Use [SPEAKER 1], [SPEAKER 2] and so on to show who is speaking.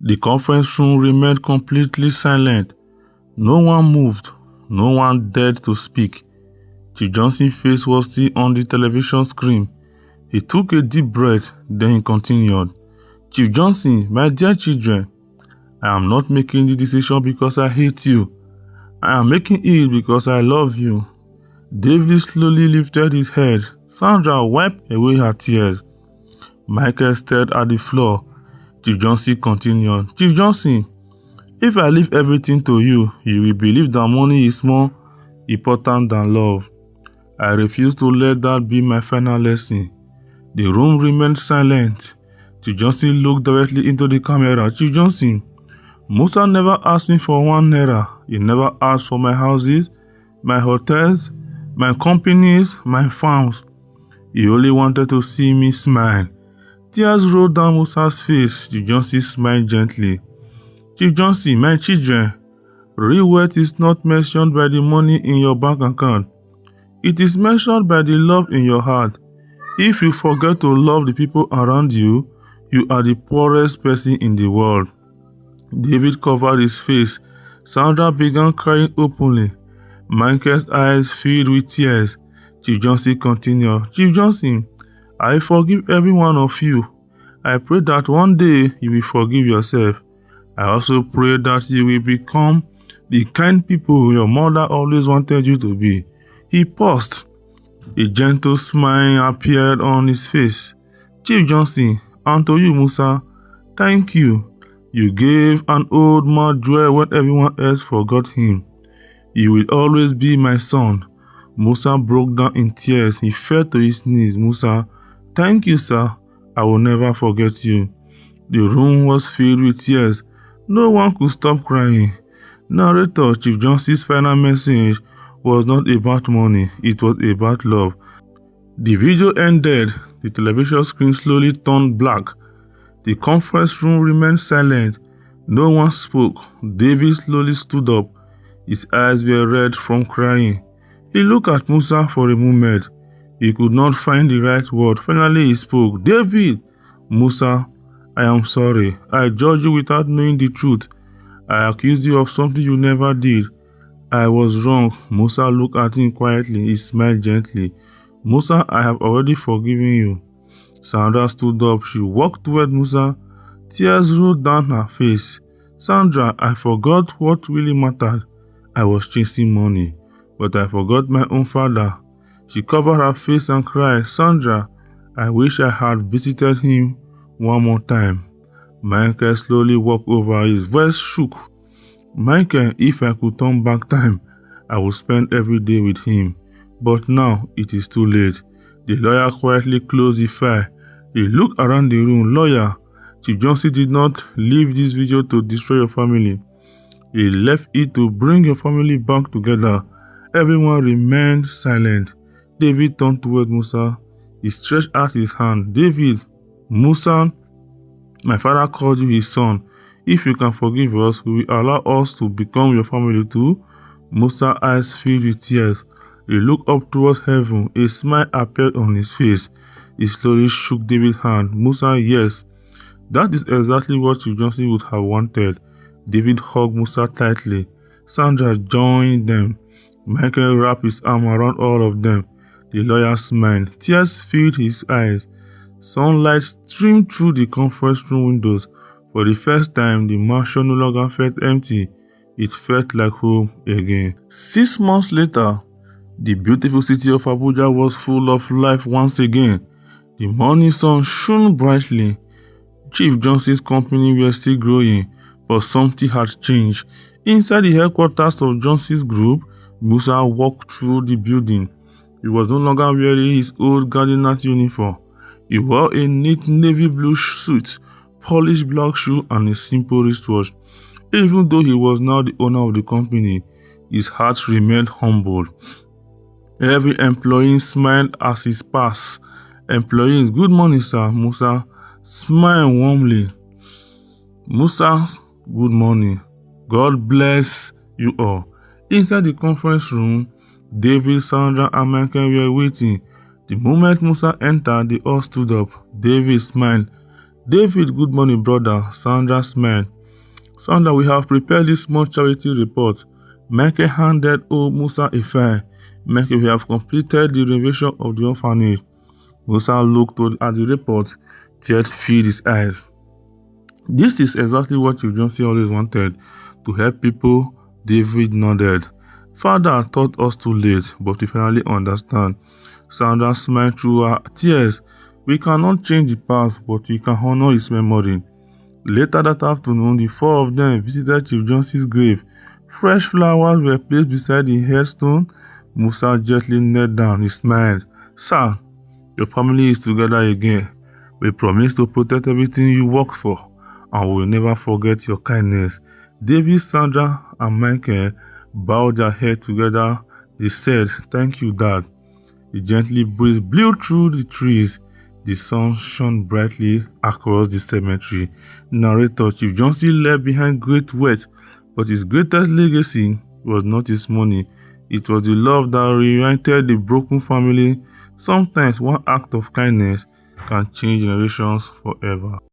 [SPEAKER 1] The conference room remained completely silent. No one moved. No one dared to speak. Chief Johnson's face was still on the television screen. He took a deep breath, then he continued. Chief Johnson, my dear children, I am not making the decision because I hate you. I am making it because I love you. David slowly lifted his head. Sandra wiped away her tears. Michael stared at the floor. Chief Johnson continued. Chief Johnson, if I leave everything to you, you will believe that money is more important than love. I refuse to let that be my final lesson. The room remained silent. Chief Johnson looked directly into the camera. Chief Johnson, Musa never asked me for 1 naira. He never asked for my houses, my hotels, my companies, my farms. He only wanted to see me smile. Tears rolled down Musa's face. Chief Johnson smiled gently. Chief Johnson, my children, real wealth is not mentioned by the money in your bank account. It is mentioned by the love in your heart. If you forget to love the people around you, you are the poorest person in the world. David covered his face. Sandra began crying openly. Michael's eyes filled with tears. Chief Johnson continued. Chief Johnson, I forgive every one of you. I pray that one day you will forgive yourself. I also pray that you will become the kind people your mother always wanted you to be. He paused. A gentle smile appeared on his face. Chief Johnson, and to you, Musa, thank you. You gave an old man joy when everyone else forgot him. You will always be my son. Musa broke down in tears. He fell to his knees. Musa, thank you, sir. I will never forget you. The room was filled with tears. No one could stop crying. Narrator Chief Johnson's final message was not about money. It was about love. The video ended. The television screen slowly turned black. The conference room remained silent. No one spoke. David slowly stood up. His eyes were red from crying. He looked at Musa for a moment. He could not find the right word. Finally he spoke. David! Musa, I am sorry. I judged you without knowing the truth. I accused you of something you never did. I was wrong. Musa looked at him quietly. He smiled gently. Musa, I have already forgiven you. Sandra stood up. She walked toward Musa. Tears rolled down her face. Sandra, I forgot what really mattered. I was chasing money, but I forgot my own father. She covered her face and cried, Sandra, I wish I had visited him one more time. Michael slowly walked over. His voice shook. Michael, if I could turn back time, I would spend every day with him. But now it is too late. The lawyer quietly closed the file. He looked around the room. Lawyer, Chief Johnson did not leave this video to destroy your family. He left it to bring your family back together. Everyone remained silent. David turned toward Musa. He stretched out his hand. David, Musa, my father called you his son. If you can forgive us, will you allow us to become your family too? Musa's eyes filled with tears. He looked up towards heaven. A smile appeared on his face. He slowly shook David's hand. Musa, yes. That is exactly what Chief Johnson would have wanted. David hugged Musa tightly. Sandra joined them. Michael wrapped his arm around all of them. The lawyer smiled. Tears filled his eyes. Sunlight streamed through the conference room windows. For the first time, the mansion no longer felt empty. It felt like home again. 6 months later, the beautiful city of Abuja was full of life once again. The morning sun shone brightly. Chief Johnson's company were still growing, but something had changed. Inside the headquarters of Johnson's group, Musa walked through the building. He was no longer wearing his old gardener's uniform. He wore a neat navy blue suit, polished black shoe, and a simple wristwatch. Even though he was now the owner of the company, his heart remained humble. Every employee smiled as he passed. Employees, good morning, sir. Musa smiled warmly. Musa, good morning. God bless you all. Inside the conference room, David, Sandra, and Michael were waiting. The moment Musa entered, they all stood up. David smiled. David, good morning, brother. Sandra smiled. Sandra, we have prepared this small charity report. Michael handed Musa a file. Michael, we have completed the renovation of the orphanage. Musa looked at the report. Tears filled his eyes. This is exactly what you Johnson always wanted, to help people. David nodded. Father taught us too late, but we finally understand. Sandra smiled through her tears. We cannot change the past, but we can honor his memory. Later that afternoon, the four of them visited Chief Johnson's grave. Fresh flowers were placed beside the headstone. Musa gently knelt down. He smiled. Sir, your family is together again. We promise to protect everything you work for, and we will never forget your kindness. David, Sandra, and Michael bowed their heads together. They said, "Thank you, Dad." The gently breeze blew through the trees. The sun shone brightly across the cemetery. Narrator Chief Johnson left behind great wealth, but his greatest legacy was not his money. It was the love that reunited the broken family. Sometimes one act of kindness can change generations forever.